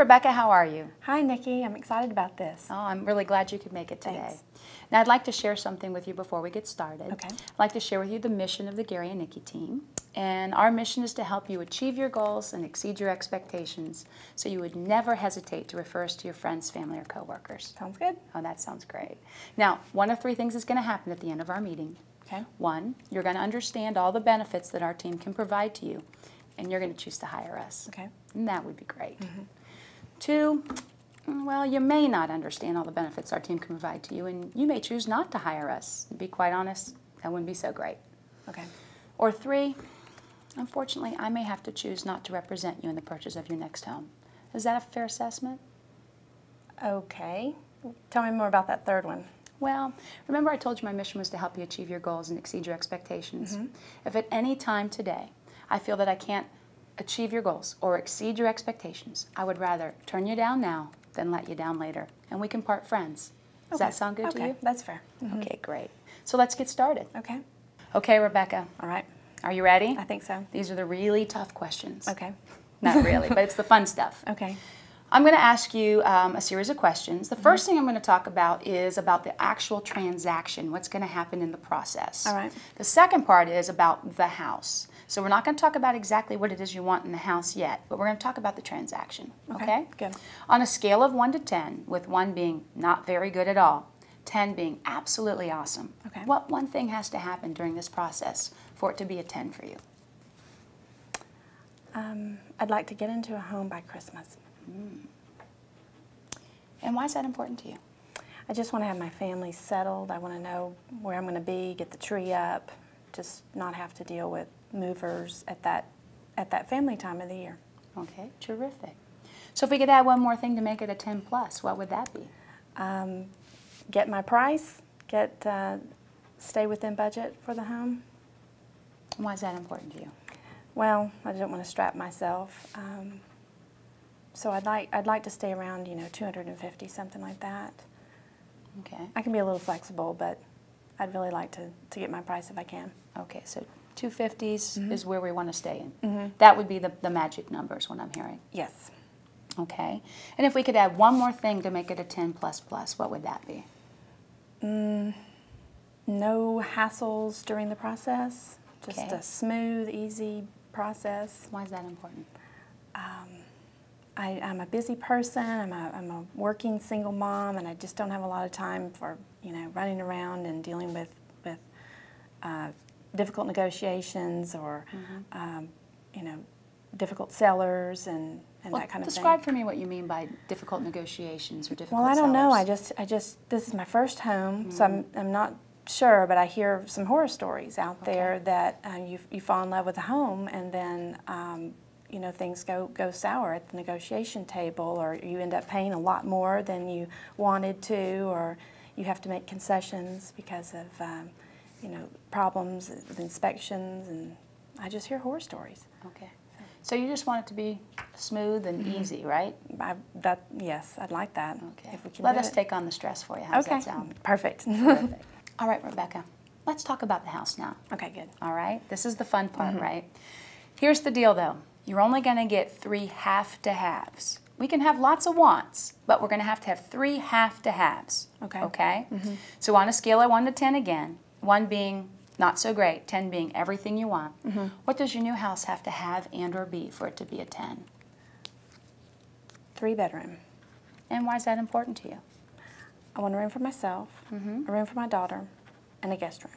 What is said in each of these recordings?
Rebecca, how are you? Hi, Nikki. I'm excited about this. Oh, I'm really glad you could make it today. Thanks. Now, I'd like to share something with you before we get started. Okay. I'd like to share with you the mission of the Gary and Nikki team. And our mission is to help you achieve your goals and exceed your expectations so you would never hesitate to refer us to your friends, family, or coworkers. Sounds good. Oh, that sounds great. Now, one of three things is going to happen at the end of our meeting. Okay. One, you're going to understand all the benefits that our team can provide to you, and you're going to choose to hire us. Okay. And that would be great. Two, well, you may not understand all the benefits our team can provide to you, and you may choose not to hire us. To be quite honest, that wouldn't be so great. Okay. Or three, unfortunately, I may have to choose not to represent you in the purchase of your next home. Is that a fair assessment? Okay. Tell me more about that third one. Well, remember I told you my mission was to help you achieve your goals and exceed your expectations. If at any time today I feel that I can't achieve your goals or exceed your expectations, I would rather turn you down now than let you down later, and we can part friends. Does that sound good to you? Okay, that's fair. Okay, great. So let's get started. Okay. Okay, Rebecca, All right. are you ready? I think so. These are the really tough questions. Okay. Not really, but it's the fun stuff. Okay. I'm going to ask you a series of questions. The first thing I'm going to talk about is about the actual transaction, what's going to happen in the process. All right. The second part is about the house. So we're not going to talk about exactly what it is you want in the house yet, but we're going to talk about the transaction. Okay? Good. On a scale of 1 to 10, with 1 being not very good at all, 10 being absolutely awesome, Okay. what one thing has to happen during this process for it to be a 10 for you? I'd like to get into a home by Christmas. And why is that important to you? I just want to have my family settled. I want to know where I'm going to be, get the tree up, just not have to deal with movers at that family time of the year. Okay, terrific. So if we could add one more thing to make it a 10 plus, what would that be? Get my price, stay within budget for the home. Why is that important to you? Well, I don't want to strap myself. So I'd like to stay around, 250, something like that. Okay. I can be a little flexible, but I'd really like to get my price if I can. Okay, so 250s is where we want to stay in. That would be the magic numbers, what I'm hearing. Yes. Okay. And if we could add one more thing to make it a 10 plus plus, what would that be? No hassles during the process. Just Okay. a smooth, easy process. Why is that important? I'm a busy person. I'm a working single mom, and I just don't have a lot of time for running around and dealing with difficult negotiations or difficult sellers and that kind of thing. Describe for me what you mean by difficult negotiations or difficult Well, I don't know. sellers. I just this is my first home, so I'm not sure, but I hear some horror stories out there that you fall in love with a home and then things go sour at the negotiation table, or you end up paying a lot more than you wanted to, or you have to make concessions because of problems with inspections, and I just hear horror stories. Okay. So you just want it to be smooth and easy, right? Yes, I'd like that. Okay. If we can Let do us it. take on the stress for you. How does Okay. that sound? Perfect. Terrific. All right, Rebecca, let's talk about the house now. Okay, good. All right? This is the fun part, right? Here's the deal, though. You're only going to get 3 have-to-haves. We can have lots of wants, but we're going to have 3 have-to-haves. Okay. Okay? So on a scale of 1 to 10 again, 1 being not so great, 10 being everything you want, what does your new house have to have and or be for it to be a 10? 3-bedroom. And why is that important to you? I want a room for myself, a room for my daughter, and a guest room.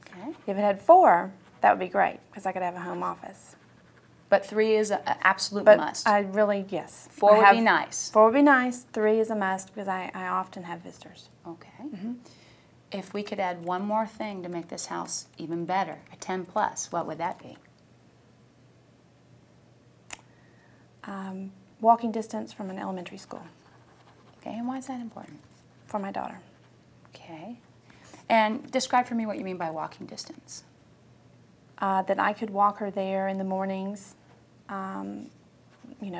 Okay. If it had 4, that would be great, because I could have a home office. But 3 is an absolute But must. yes. 4 I would have- be nice. 4 would be nice. 3 is a must, because I often have visitors. Okay. If we could add one more thing to make this house even better, a 10 plus, what would that be? Walking distance from an elementary school Okay, and why is that important? for my daughter. Okay. And describe for me what you mean by walking distance. That I could walk her there in the mornings,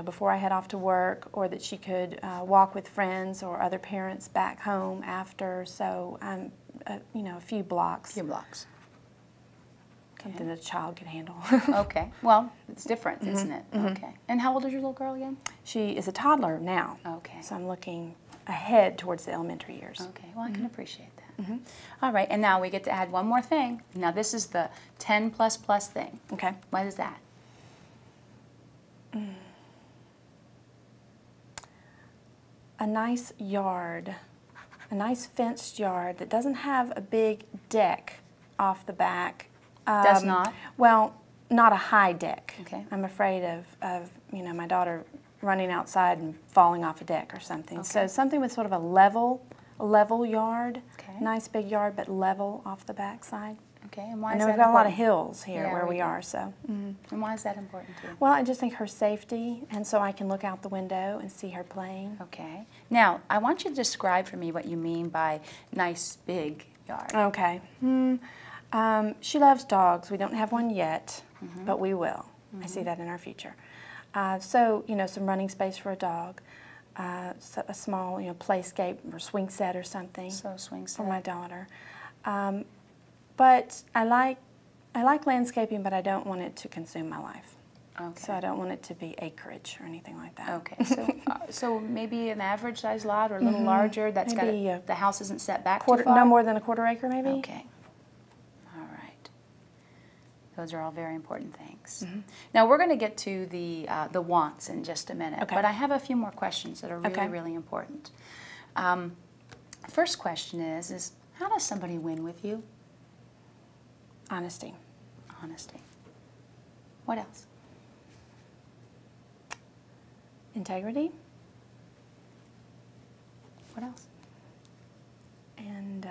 before I head off to work, or that she could walk with friends or other parents back home after. So, a few blocks. Few blocks. something that a child could handle. Okay. Well, it's different, isn't it? Okay. And how old is your little girl again? She is a toddler now. Okay. So I'm looking ahead towards the elementary years. Okay. Well, I can appreciate that. All right. And now we get to add one more thing. Now this is the 10 plus plus thing. Okay. What is that? A nice yard, a nice fenced yard that doesn't have a big deck off the back. Does not? Well, not a high deck. Okay. I'm afraid of my daughter running outside and falling off a deck or something. Okay. So something with sort of a level yard, Okay. nice big yard, but level off the back side. Okay. And why I is know that we've got a lot of important? hills here Yeah, where we we do. are, so. And why is that important to you? Well, I just think her safety, and so I can look out the window and see her playing. Okay. Now, I want you to describe for me what you mean by nice big yard. Okay. She loves dogs. We don't have one yet, but we will. I see that in our future. So, some running space for a dog, so a small, playscape or swing set or something So swing set. for my daughter. But I like landscaping, but I don't want it to consume my life. Okay. So I don't want it to be acreage or anything like that. Okay, so maybe an average size lot or a little larger. That's Maybe got the house isn't set back Quarter, too far. no more than a quarter acre, maybe. Okay. All right. Those are all very important things. Now we're going to get to the wants in just a minute, Okay. but I have a few more questions that are really, Okay. really important. First question is how does somebody win with you? Honesty. Honesty. What else? Integrity. What else? And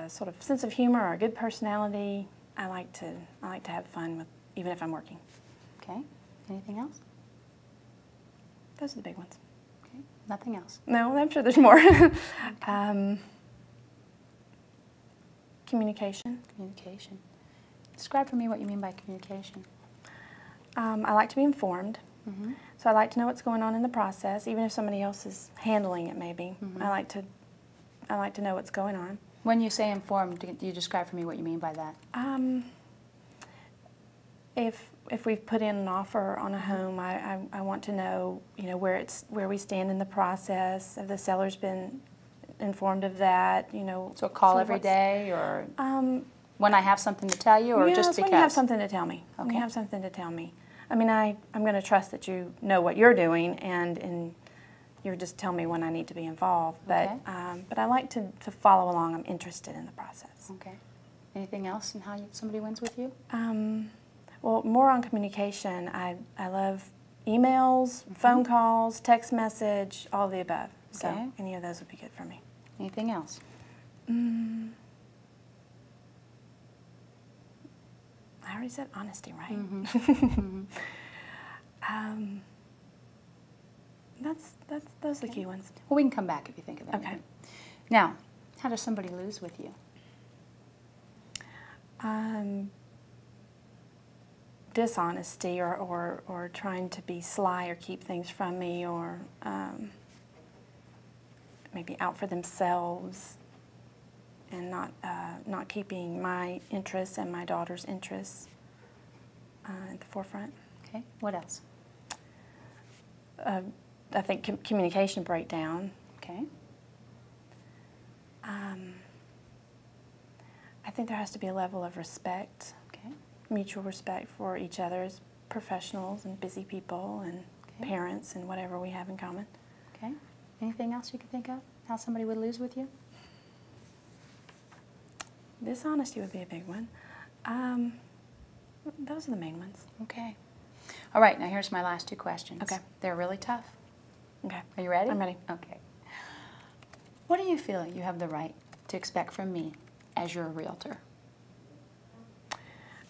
sort of sense of humor or a good personality. I like to have fun with, even if I'm working. Okay. Anything else? Those are the big ones. Okay. Nothing else. No, I'm sure there's more. Communication. Communication. Describe for me what you mean by communication. I like to be informed. So I like to know what's going on in the process, even if somebody else is handling it. Maybe I like to know what's going on. When you say informed, do you describe for me what you mean by that? If we've put in an offer on a home, I want to know where we stand in the process. Have the seller's been informed of that? So a call sort of every what's- day, or when I have something to tell you, or yeah, just it's because? when you have something to tell me. When Okay. you have something to tell me. I mean, I'm going to trust that you know what you're doing, and you just tell me when I need to be involved. But Okay. but I like to follow along. I'm interested in the process. Okay. Anything else in how somebody wins with you? Well, more on communication. I love emails, phone calls, text message, all of the above. So Okay. any of those would be good for me. Anything else? I already said honesty, right? Those are the key ones. Well, we can come back if you think of anything. Okay. Now, how does somebody lose with you? Dishonesty or trying to be sly or keep things from me, or maybe out for themselves and not keeping my interests and my daughter's interests at the forefront. Okay. What else? I think communication breakdown. Okay. I think there has to be a level of respect, Okay. mutual respect for each other as professionals and busy people and Okay. parents and whatever we have in common. Okay. Anything else you can think of? How somebody would lose with you? Dishonesty would be a big one. Those are the main ones. Okay. All right. Now here's my last two questions. Okay. They're really tough. Okay. Are you ready? I'm ready. Okay. What do you feel you have the right to expect from me as your realtor?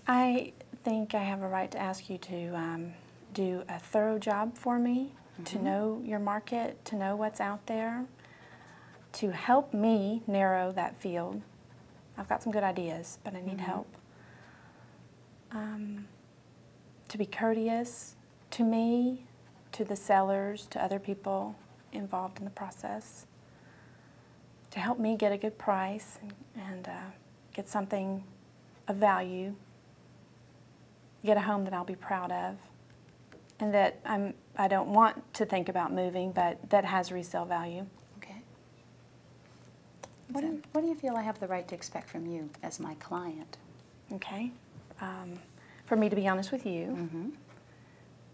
I think I have a right to ask you to do a thorough job for me, to know your market, to know what's out there, to help me narrow that field. I've got some good ideas, but I need help. To be courteous to me, to the sellers, to other people involved in the process, to help me get a good price and get something of value, get a home that I'll be proud of, and that I don't want to think about moving, but that has resale value. Okay. What do you feel I have the right to expect from you as my client? Okay. For me to be honest with you, Mm-hmm.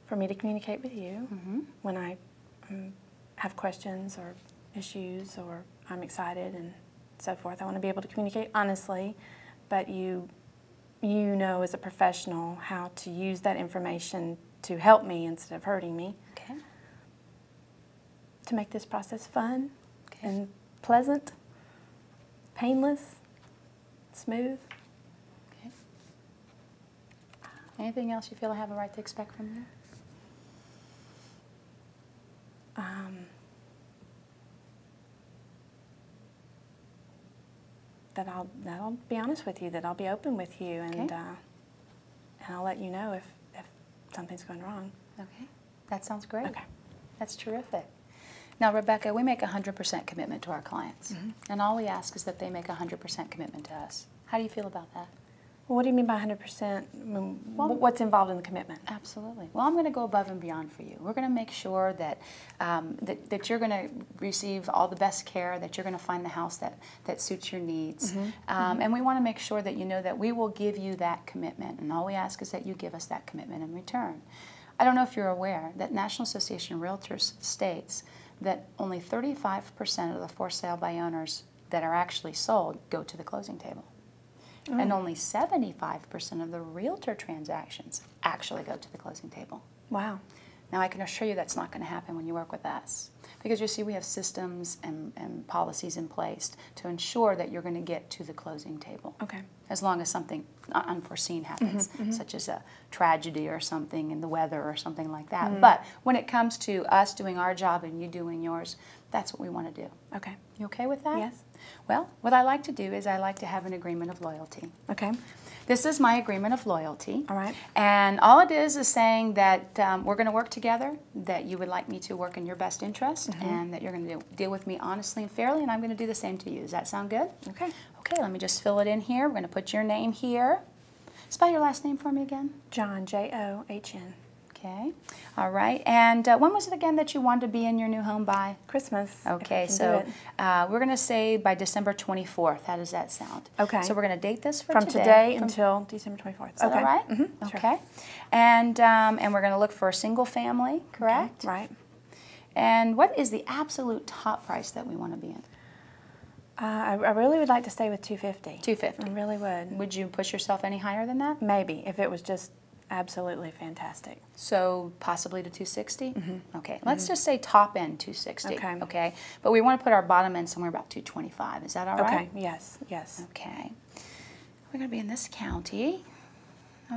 for me to communicate with you Mm-hmm. when I have questions or issues or I'm excited and so forth. I want to be able to communicate honestly, but you know as a professional how to use that information to help me instead of hurting me. Okay. To make this process fun Okay. and pleasant, painless, smooth. Okay. Anything else you feel I have a right to expect from you? That I'll be honest with you, that I'll be open with you, and Okay. and I'll let you know if something's going wrong. Okay. That sounds great. Okay. That's terrific. Now, Rebecca, we make 100% commitment to our clients, Mm-hmm. and all we ask is that they make 100% commitment to us. How do you feel about that? Well, what do you mean by 100%? Well- What's involved in the commitment? Absolutely. Well, I'm going to go above and beyond for you. We're going to make sure that that you're going to receive all the best care, that you're going to find the house that suits your needs. And we want to make sure that you know that we will give you that commitment, and all we ask is that you give us that commitment in return. I don't know if you're aware that National Association of Realtors states that only 35% of the for sale by owners that are actually sold go to the closing table. And only 75% of the realtor transactions actually go to the closing table. Wow. Now, I can assure you that's not going to happen when you work with us. Because you see, we have systems and policies in place to ensure that you're going to get to the closing table. Okay. As long as something unforeseen happens, such as a tragedy or something in the weather or something like that. But when it comes to us doing our job and you doing yours, that's what we want to do. Okay. You okay with that? Yes. Well, what I like to do is I like to have an agreement of loyalty. Okay. This is my agreement of loyalty. All right. And all it is saying that we're going to work together, that you would like me to work in your best interest, and that you're going to deal with me honestly and fairly, and I'm going to do the same to you. Does that sound good? Okay. Okay, let me just fill it in here. We're going to put your name here. Spell your last name for me again. John, John. Okay. All right. And when was it again that you wanted to be in your new home by? Christmas. if Okay, I can do so it. we're going to say by December 24th. How does that sound? Okay. So we're going to date this for From today until December 24th. Is that all right? Mm-hmm. Sure. Okay. And we're going to look for a single family, correct? Okay. Right. And what is the absolute top price that we want to be in? I really would like to stay with 250. 250. I really would. Would you push yourself any higher than that? Maybe, if it was just absolutely fantastic. So possibly to 260? Okay. Let's just say top end 260. Okay. Okay. But we want to put our bottom end somewhere about 225. Is that all right? Okay, yes, yes. Okay. We're going to be in this county.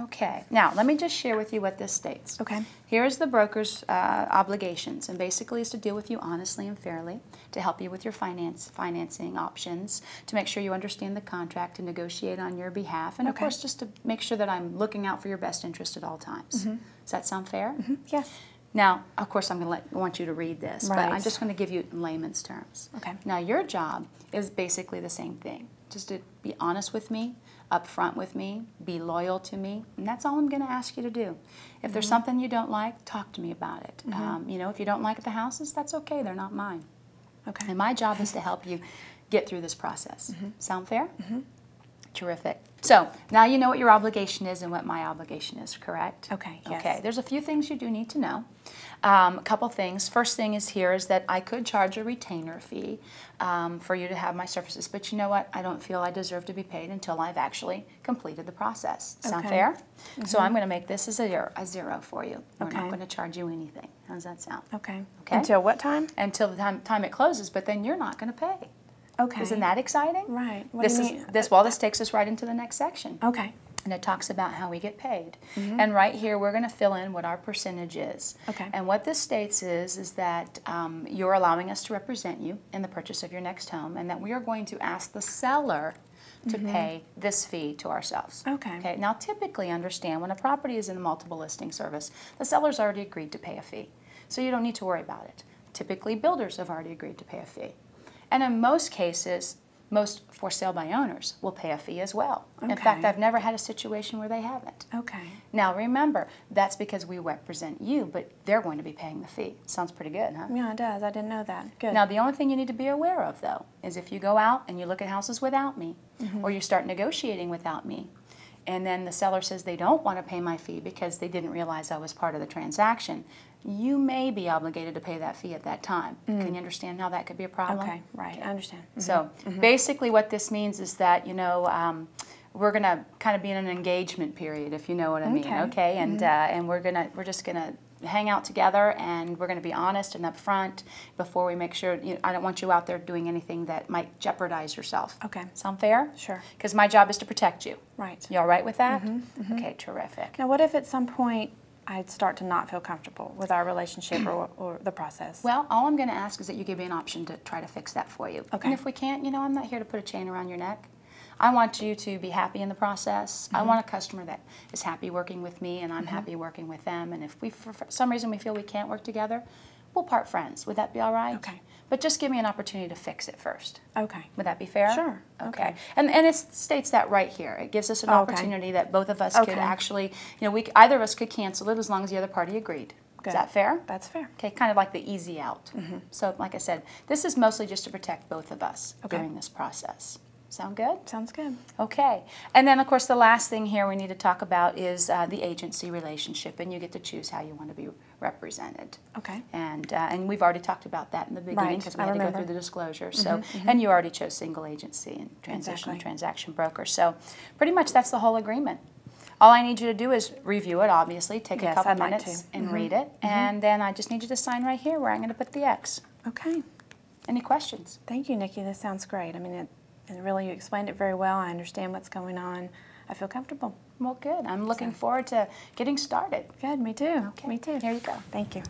Okay. Now, let me just share with you what this states. Okay. Here's the broker's obligations, and basically is to deal with you honestly and fairly, to help you with your financing options, to make sure you understand the contract, to negotiate on your behalf, and of Okay. course just to make sure that I'm looking out for your best interest at all times. Does that sound fair? Yes. Now, of course, I'm going to want you to read this, but I'm Right. just going to give you it in layman's terms. Okay. Now, your job is basically the same thing, just to be honest with me, upfront with me, be loyal to me, and that's all I'm going to ask you to do. If there's something you don't like, talk to me about it. You know, if you don't like the houses, that's okay. They're not mine. Okay. And my job is to help you get through this process. Sound fair? Terrific. So now you know what your obligation is and what my obligation is, correct? Okay, yes. Okay, there's a few things you do need to know. A couple things. First thing is here is that I could charge a retainer fee for you to have my services, but you know what? I don't feel I deserve to be paid until I've actually completed the process. Sound Okay. fair? So I'm going to make this as a zero for you. We're not Okay. going to charge you anything. How does that sound? Okay. Okay. Until what time? Until the time it closes, but then you're not going to pay. Okay. Isn't that exciting? Right. What This do you is mean? this takes us right into the next section. Okay. And it talks about how we get paid. And right here, we're going to fill in what our percentage is. Okay. And what this states is that you're allowing us to represent you in the purchase of your next home, and that we are going to ask the seller to pay this fee to ourselves. Okay. Okay. Now, typically, understand when a property is in a multiple listing service, the seller's already agreed to pay a fee, so you don't need to worry about it. Typically, builders have already agreed to pay a fee. And in most cases, most for sale by owners will pay a fee as well. Okay. In fact, I've never had a situation where they haven't. Okay. Now remember, that's because we represent you, but they're going to be paying the fee. Sounds pretty good, huh? Yeah, it does. I didn't know that. Good. Now the only thing you need to be aware of, though, is if you go out and you look at houses without me, or you start negotiating without me, and then the seller says they don't want to pay my fee because they didn't realize I was part of the transaction, you may be obligated to pay that fee at that time. Can you understand how that could be a problem? Okay, right. I understand. So basically what this means is that, you know, we're going to kind of be in an engagement period, if you know what I mean, okay? And we're just going to hang out together, and we're going to be honest and upfront before we make sure, you know, I don't want you out there doing anything that might jeopardize yourself. Okay. Sound fair? Sure. Because my job is to protect you. Right. You all right with that? Okay, terrific. Now, what if at some point I'd start to not feel comfortable with our relationship or the process? Well, all I'm going to ask is that you give me an option to try to fix that for you. Okay. And if we can't, you know, I'm not here to put a chain around your neck. I want you to be happy in the process. I want a customer that is happy working with me, and I'm happy working with them. And if we, for some reason, we feel we can't work together, we'll part friends. Would that be all right? Okay. But just give me an opportunity to fix it first. Okay. Would that be fair? Sure. Okay. And it states that right here. It gives us an opportunity that both of us could actually, you know, either of us could cancel it as long as the other party agreed. Good. Is that fair? That's fair. Okay, kind of like the easy out. So like I said, this is mostly just to protect both of us during this process. Sound good? Sounds good. Okay. And then, of course, the last thing here we need to talk about is the agency relationship, and you get to choose how you want to be represented. Okay. And we've already talked about that in the beginning because we had to go through the disclosure. So, and you already chose single agency and transition and transaction broker. So, pretty much that's the whole agreement. All I need you to do is review it, obviously, take a couple minutes and read it, and then I just need you to sign right here where I'm going to put the X. Okay. Any questions? Thank you, Nikki. This sounds great. I mean, and really, you explained it very well. I understand what's going on. I feel comfortable. Well, good. I'm looking forward to getting started. Good, me too. Okay. Me too. Here you go. Thank you.